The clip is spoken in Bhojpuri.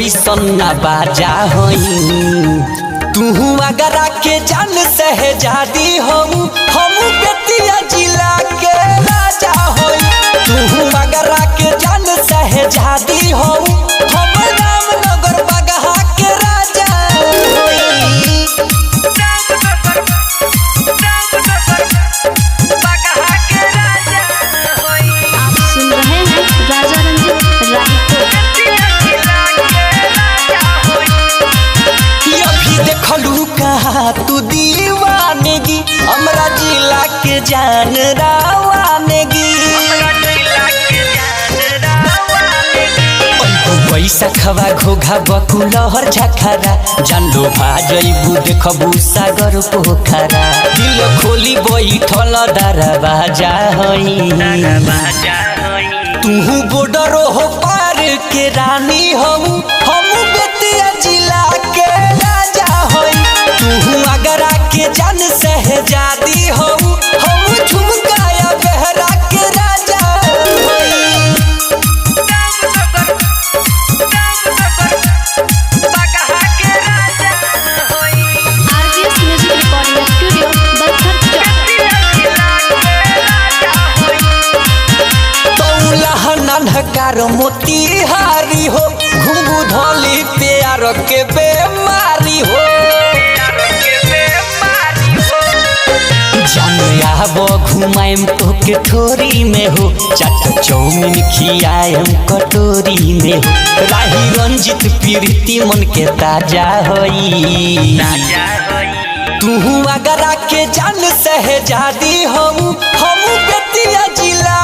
ऐसन ना बाजा होई तू अगर के जान सहजादी हम बेतिया जिला के राजा होई तू अगर के जान सहजादी हम रामनगर बगहा के राजा होई। आप सुन रहे हैं राजा रंजीत राही को। देखलू कहा तू दीवानगी हमरा जिला के जान रावानगी बैसखवा घोघा बकुलहर झखरा जान लो भाजबू देखबू सागर पोखरा दिल खोली बैठल दरवाजा हई तू बॉर्डर हो पार के रानी हम बेतिया जिला के राजा होई तू अगर के जान सहजादी हम झुमकाया बहरा के राजा होई। RGS music recording studio Balthar नन्हकार मोतीहारी हो घुंगू धोली प्यार के बेमारी हो जानो घुमाएम तो के ठोरी में हो चाट चौमिन खियाएम कटोरी में हो राही रंजित प्रीति मन के ताजा होई तू अगर के जान सहजादी हम बेतिया जिला